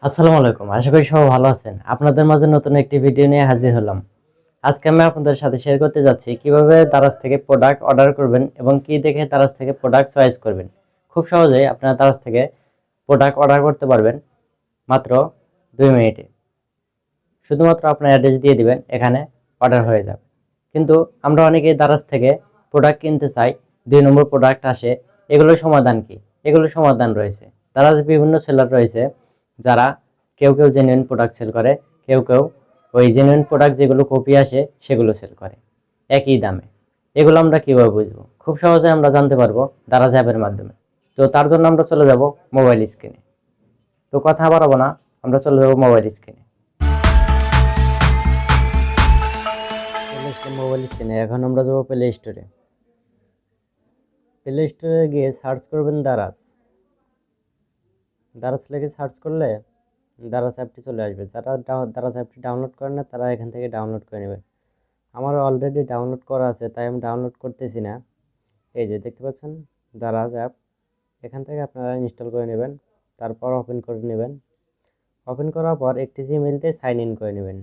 আসসালামু আলাইকুম, আশা করি সবাই ভালো আছেন। আপনাদের মাঝে নতুন একটি ভিডিও নিয়ে হাজির হলাম। আজকে আমি আপনাদের সাথে শেয়ার করতে যাচ্ছি কিভাবে দারাজ থেকে প্রোডাক্ট অর্ডার করবেন এবং কি দেখে দারাজ থেকে প্রোডাক্ট চয়েস করবেন। খুব সহজেই আপনারা দারাজ থেকে প্রোডাক্ট অর্ডার করতে পারবেন মাত্র 2 মিনিটে। শুধুমাত্র আপনার অ্যাড্রেস দিয়ে দিবেন, এখানে অর্ডার হয়ে যাবে। কিন্তু আমরা অনেকেই দারাজ থেকে প্রোডাক্ট কিনতে চাই, 2 নম্বর প্রোডাক্ট আসে। এগুলোর সমাধান কি? এগুলোর সমাধান রয়েছে। দারাজ বিভিন্ন সেলার রয়েছে যারা কেউ কেউ জেনুইন প্রোডাক্ট সেল করে, কেউ কেউ ওই জেনুইন প্রোডাক্ট যেগুলো কপি আসে সেগুলো সেল করে একই দামে। এগুলো আমরা কিভাবে বুঝবো? খুব সহজে আমরা জানতে পারবো দারাজ অ্যাপের মাধ্যমে। তো তার জন্য আমরা চলে যাব মোবাইল স্ক্রিনে। তো কথা বাড়াবো না, আমরা চলে যাব মোবাইল স্ক্রিনে। মোবাইল স্ক্রিনে এখন আমরা যাবো প্লে স্টোরে। প্লে স্টোরে গিয়ে সার্চ করবেন দারাজ। দারাজ লিখে সার্চ করলে দারাজ অ্যাপটি চলে আসবে। যারা দারাজ অ্যাপটি ডাউনলোড করেন না তারা এখান থেকে ডাউনলোড করে নেবেন। আমার অলরেডি ডাউনলোড করা আছে, তাই আমি ডাউনলোড করতেছি না। এই যে দেখতে পাচ্ছেন দারাজ অ্যাপ, এখান থেকে আপনারা ইনস্টল করে নেবেন। তারপর ওপেন করে নেবেন। ওপেন করার পর একটি জিমেইল দিয়ে সাইন ইন করে নেবেন।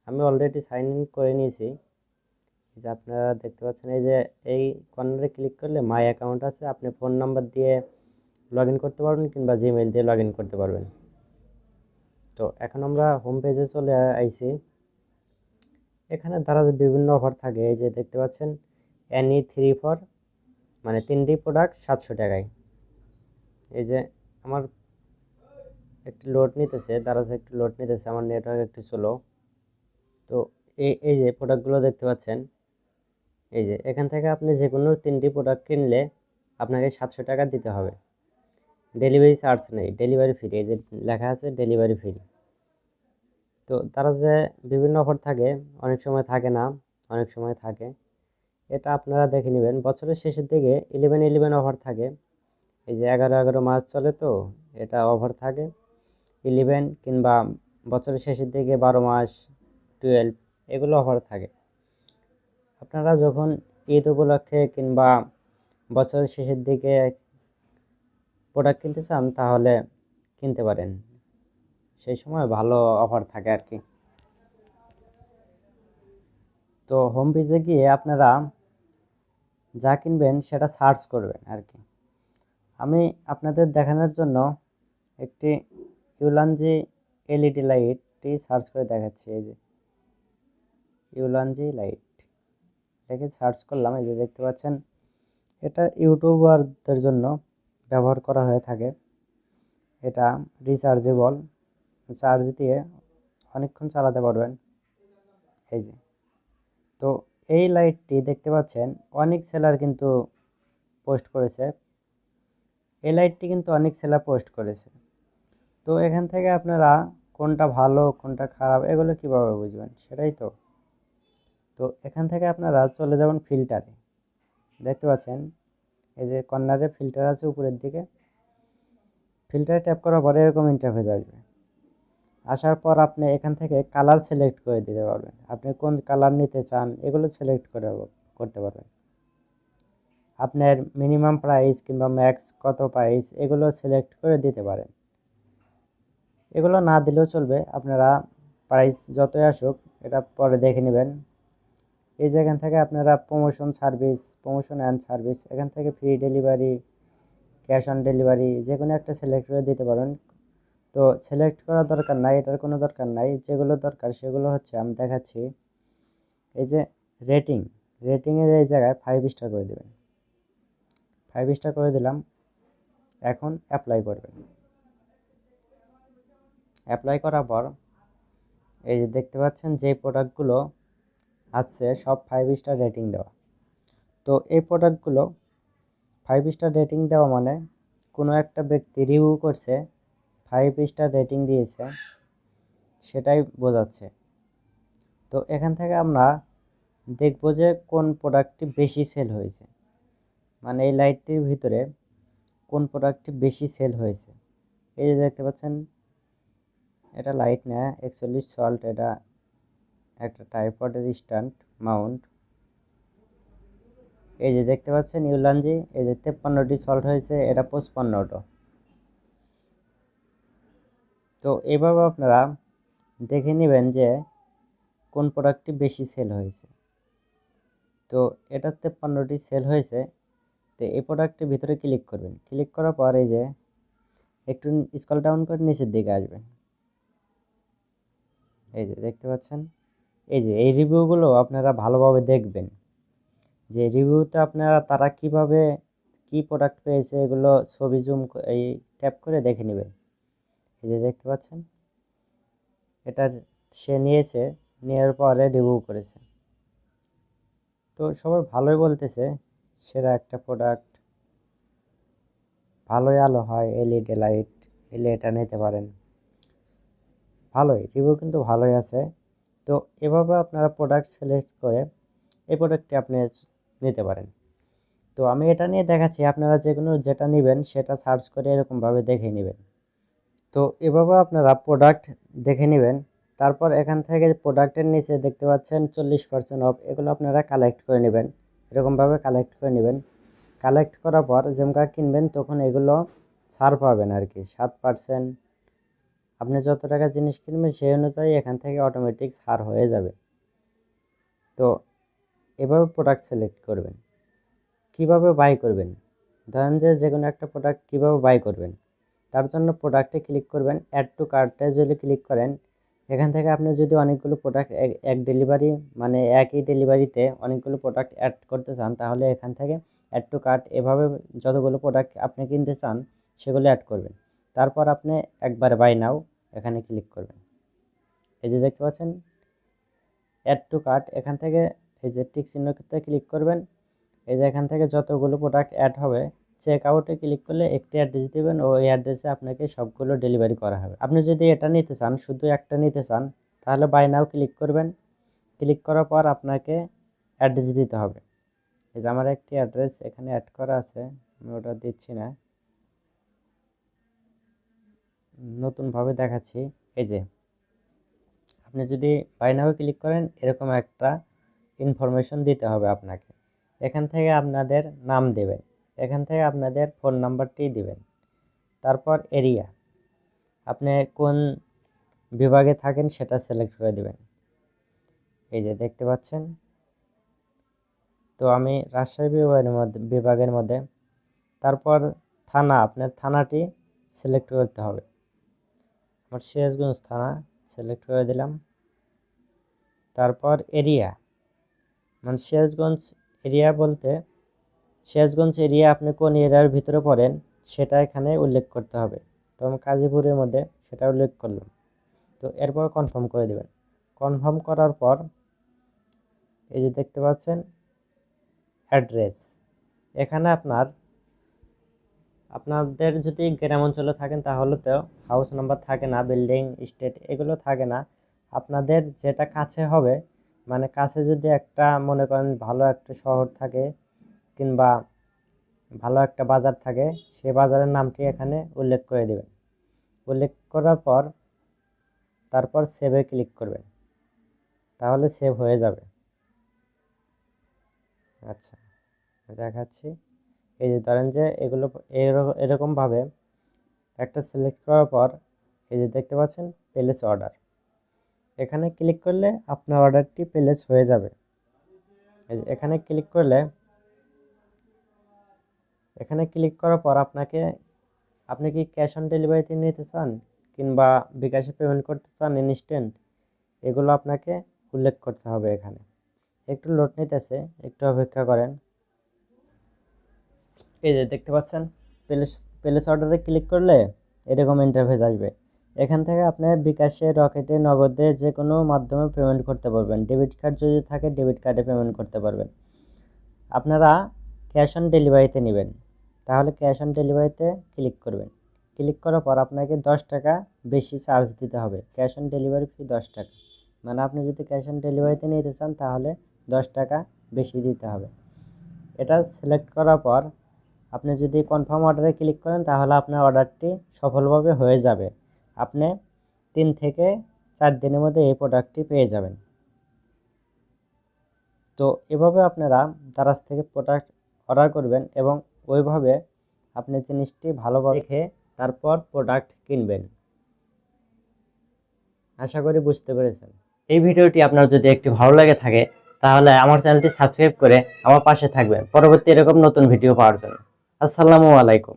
আমি অলরেডি সাইন ইন করে নিয়েছি। এই যে আপনারা দেখতে পাচ্ছেন, এই যে এই কর্নারে ক্লিক করলে মাই অ্যাকাউন্ট আছে। আপনি ফোন নাম্বার দিয়ে লগ ইন করতে পারবেন কিংবা জিমেইল দিয়ে লগ ইন করতে পারবেন। তো এখন আমরা হোম পেজে চলে আইছি। এখানে দারাজ বিভিন্ন অফার থাকে। এই যে দেখতে পাচ্ছেন এনি 3 ফর, মানে 3টি প্রোডাক্ট 700 টাকায়। এই যে আমার একটু লোড নিতেছে, দারাজ একটু লোড নিতেছে, আমার নেটওয়ার্ক একটু স্লো। তো এই যে প্রোডাক্টগুলো দেখতে পাচ্ছেন, এই যে এখান থেকে আপনি যে কোনো 3টি প্রোডাক্ট কিনলে আপনাকে 700 টাকা দিতে হবে। ডেলিভারি চার্জ নেই, ডেলিভারি ফ্রি। এই যে লেখা আছে ডেলিভারি ফ্রি। তো তারা যে বিভিন্ন অফার থাকে, অনেক সময় থাকে না, অনেক সময় থাকে। এটা আপনারা দেখে নেবেন। বছরের শেষের দিকে 11/11 অফার থাকে। এই যে 11/11 মাস চলে, তো এটা অফার থাকে 11, কিংবা বছরের শেষের দিকে 12 মাস, 12, এগুলো অফার থাকে। আপনারা যখন ঈদ উপলক্ষে কিংবা বছরের শেষের দিকে প্রোডাক্ট কিনতে চান তাহলে কিনতে পারেন, সেই সময় ভালো অফার থাকে আর কি। তো হোম পেজে গিয়ে আপনারা যা কিনবেন সেটা সার্চ করবেন আর কি। আমি আপনাদের দেখানোর জন্য একটি ইউলানজি এলইডি লাইটটি সার্চ করে দেখাচ্ছি। এই যে ইউলানজি লাইট লিখে সার্চ করলাম। এই যে দেখতে পাচ্ছেন, এটা ইউটিউবারদের জন্য ব্যবহার করা হয়ে থাকে। এটা রিচার্জেবল, চার্জ দিয়ে অনেকক্ষণ চালাতে পারবেন। এই যে, তো এই লাইটটি দেখতে পাচ্ছেন অনেক সেলার কিন্তু পোস্ট করেছে। এই লাইটটি কিন্তু অনেক সেলার পোস্ট করেছে। তো এখান থেকে আপনারা কোনটা ভালো কোনটা খারাপ এগুলো কিভাবে বুঝবেন, সেটাই তো। তো এখান থেকে আপনারা চলে যাবেন ফিল্টারে। দেখতে পাচ্ছেন এই যে কর্নারে ফিল্টার আছে উপরের দিকে। ফিল্টারে ট্যাপ করার পরে এরকম ইন্টারফেস আসবে। আসার পর আপনি এখান থেকে কালার সিলেক্ট করে দিতে পারবেন। আপনি কোন কালার নিতে চান এগুলো সিলেক্ট করতে পারবেন। আপনার মিনিমাম প্রাইস কিংবা ম্যাক্স কত প্রাইস এগুলো সিলেক্ট করে দিতে পারেন। এগুলো না দিলেও চলবে, আপনারা প্রাইস যতই আসুক এটা পরে দেখে নেবেন। এই যে এখান থেকে আপনারা প্রমোশন অ্যান্ড সার্ভিস, এখান থেকে free delivery, cash on delivery যে কোনো একটা সিলেক্ট করে দিতে পারেন। তো সিলেক্ট করার দরকার নাই, এটার কোনো দরকার নাই। যেগুলো দরকার সেগুলো হচ্ছে আমি দেখাচ্ছি। এই যে রেটিংয়ের এই জায়গায় 5 স্টার করে দেবেন। 5 স্টার করে দিলাম। এখন অ্যাপ্লাই করবেন। অ্যাপ্লাই করার পর এই যে দেখতে পাচ্ছেন যে প্রোডাক্টগুলো আছে সব 5 স্টার রেটিং দেওয়া। তো এই প্রোডাক্টগুলো 5 স্টার রেটিং দেওয়া মানে কোনো একটা ব্যক্তি রিভিউ করছে, 5 স্টার রেটিং দিয়েছে, সেটাই বোঝাচ্ছে। তো এখান থেকে আমরা দেখব যে কোন প্রোডাক্টটি বেশি সেল হয়েছে, মানে এই লাইটটির ভিতরে কোন প্রোডাক্টটি বেশি সেল হয়েছে। এই যে দেখতে পাচ্ছেন এটা লাইট না, 41 সল্ট, এটা একটা ট্রাইপডের স্ট্যান্ড মাউন্ট। এই যে দেখতে পাচ্ছেন ইউলানজি, এই যে 53টি সল্ট হয়েছে, এটা 55টা। তো এভাবে আপনারা দেখে নেবেন যে কোন প্রোডাক্টটি বেশি সেল হয়েছে। তো এটাতে 15টি সেল হয়েছে। তো এই প্রোডাক্টের ভিতরে ক্লিক করবেন। ক্লিক করার পর এই যে একটু স্ক্রল ডাউন করে নিচের দিকে আসবেন। এই যে দেখতে পাচ্ছেন, এই যে এই রিভিউগুলো আপনারা ভালোভাবে দেখবেন যে রিভিউতে আপনারা তারা কিভাবে কি প্রোডাক্ট পেয়েছে এগুলো ছবি জুম এই ট্যাপ করে দেখে নেবেন। এই যে দেখতে পাচ্ছেন, এটার সে নিয়েছে, নেওয়ার পরে রিভিউ করেছে। তো সবাই ভালোই বলতেছে, সেরা একটা প্রোডাক্ট, ভালোই আলো হয়, এলইডি লাইট, এলে এটা নিতে পারেন, ভালোই রিভিউ কিন্তু ভালোই আছে। তো এভাবে আপনারা প্রোডাক্ট সিলেক্ট করে এই প্রোডাক্টটি আপনি নিতে পারেন। তো আমি এটা নিয়ে দেখাচ্ছি, আপনারা যেটা নেবেন সেটা সার্চ করে এরকমভাবে দেখে নেবেন। তো এভাবে আপনারা প্রোডাক্ট দেখে নেবেন। তারপর এখান থেকে প্রোডাক্টের নিচে দেখতে পাচ্ছেন 40% অফ, এগুলো আপনারা কালেক্ট করে নেবেন। এরকমভাবে কালেক্ট করে নেবেন। কালেক্ট করার পর যেমন কিনবেন তখন এগুলো ছাড় পাবেন আর কি, 7%। আপনি যত টাকা জিনিস কিনবেন সেই অনুযায়ী এখান থেকে অটোমেটিক ছাড় হয়ে যাবে। তো এভাবে প্রোডাক্ট সিলেক্ট করবেন। কিভাবে বাই করবেন, ধরেন যে কোনো একটা প্রোডাক্ট কিভাবে বাই করবেন, তার জন্য প্রোডাক্টে ক্লিক করবেন। অ্যাড টু কার্টে যদি ক্লিক করেন, এখান থেকে আপনি যদি অনেকগুলো প্রোডাক্ট এক ডেলিভারি মানে একই ডেলিভারিতে অনেকগুলো প্রোডাক্ট অ্যাড করতে চান, তাহলে এখান থেকে অ্যাড টু কার্ট এভাবে যতগুলো প্রোডাক্ট আপনি কিনতে চান সেগুলো অ্যাড করবেন। তারপর আপনি একবার বাই নাও এখানে ক্লিক করবেন। এই যে দেখতে পাচ্ছেন অ্যাড টু কার্ট, এখান থেকে এই যে টিক চিহ্নতে ক্লিক করবেন। এই যে এখান থেকে যতগুলো প্রোডাক্ট অ্যাড হবে, চেক আউটে ক্লিক করলে একটি অ্যাড্রেস দেবেন ও এই অ্যাড্রেসে আপনাকে সবগুলো ডেলিভারি করা হবে। আপনি যদি এটা নিতে চান, শুধু একটা নিতে চান, তাহলে বাই নাও ক্লিক করবেন। ক্লিক করার পর আপনাকে অ্যাড্রেস দিতে হবে। এই যে আমার একটি অ্যাড্রেস এখানে অ্যাড করা আছে, আমি ওটা দিচ্ছি না, নতুনভাবে দেখাচ্ছি। এই যে আপনি যদি বাই নাও ক্লিক করেন, এরকম একটা ইনফরমেশন দিতে হবে আপনাকে। এখান থেকে আপনাদের নাম দেবেন, এখান থেকে আপনাদের ফোন নাম্বারটি দিবেন। তারপর এরিয়া, আপনি কোন বিভাগে থাকেন সেটা সিলেক্ট করে দিবেন। এই যে দেখতে পাচ্ছেন, তো আমি রাজশাহী বিভাগের মধ্যে। তারপর থানা, আপনার থানাটি সিলেক্ট করতে হবে। আমার সিরাজগঞ্জ থানা সিলেক্ট করে দিলাম। তারপর এরিয়া, মানে সিরাজগঞ্জ এরিয়া বলতে সিরাজগঞ্জ এরিয়া আপনি কোন এরিয়ার ভিতরে পড়েন সেটা এখানে উল্লেখ করতে হবে। তো আমি গাজীপুরের মধ্যে সেটা উল্লেখ করলাম। তো এরপর কনফার্ম করে দেবেন। কনফার্ম করার পর এই যে দেখতে পাচ্ছেন অ্যাড্রেস, এখানে আপনাদের যদি গ্রাম অঞ্চলে থাকেন তাহলে তো হাউস নাম্বার থাকে না, বিল্ডিং স্টেট এগুলো থাকে না। আপনাদের যেটা কাছে হবে, মানে কাছে যদি একটা মনে করেন ভালো একটা শহর থাকে কিংবা ভালো একটা বাজার থাকে, সেই বাজারের নামটি এখানে উল্লেখ করে দেবেন। উল্লেখ করার পর তারপর সেভে ক্লিক করবেন, তাহলে সেভ হয়ে যাবে। আচ্ছা দেখাচ্ছি। এই যে ধরেন যে এগুলো এরকমভাবে একটা সিলেক্ট করার পর এই যে দেখতে পাচ্ছেন প্লেস অর্ডার, এখানে ক্লিক করলে আপনার অর্ডারটি প্লেস হয়ে যাবে। এই যে এখানে ক্লিক করলে, এখানে ক্লিক করার পর আপনি কি ক্যাশ অন ডেলিভারিতে নিতে চান কিংবা বিকাশে পেমেন্ট করতে চান ইনস্ট্যান্ট, এগুলো আপনাকে উল্লেখ করতে হবে। এখানে একটু লোড নিতেছে, একটু অপেক্ষা করেন। এই যে দেখতে পাচ্ছেন প্লেস অর্ডারে ক্লিক করলে এরকম ইন্টারফেস আসবে। এখান থেকে আপনি বিকাশে, রকেটে, নগদে যে কোনো মাধ্যমে পেমেন্ট করতে পারবেন। ডেবিট কার্ড যদি থাকে ডেবিট কার্ডে পেমেন্ট করতে পারবেন। আপনারা ক্যাশ অন ডেলিভারিতে নেবেন, তাহলে ক্যাশ অন ডেলিভারিতে ক্লিক করবেন। ক্লিক করার পর আপনাকে 10 টাকা বেশি চার্জ দিতে হবে। ক্যাশ অন ডেলিভারি ফি 10 টাকা, মানে আপনি যদি ক্যাশ অন ডেলিভারিতে নিতে চান তাহলে 10 টাকা বেশি দিতে হবে। এটা সিলেক্ট করার পর আপনি যদি কনফার্ম অর্ডারে ক্লিক করেন তাহলে আপনার অর্ডারটি সফলভাবে হয়ে যাবে। আপনি 3 থেকে 4 দিনের মধ্যে এই প্রোডাক্টটি পেয়ে যাবেন। তো এভাবে আপনারা দারাজ থেকে প্রোডাক্ট অর্ডার করবেন এবং ওইভাবে আপনি জিনিসটি ভালোভাবে দেখে তারপর প্রোডাক্ট কিনবেন। আশা করি বুঝতে পেরেছেন। এই ভিডিওটি আপনার যদি একটু ভালো লাগে থাকে তাহলে আমার চ্যানেলটি সাবস্ক্রাইব করে আমার পাশে থাকবেন পরবর্তী এরকম নতুন ভিডিও পাওয়ার জন্য। আসসালামু আলাইকুম।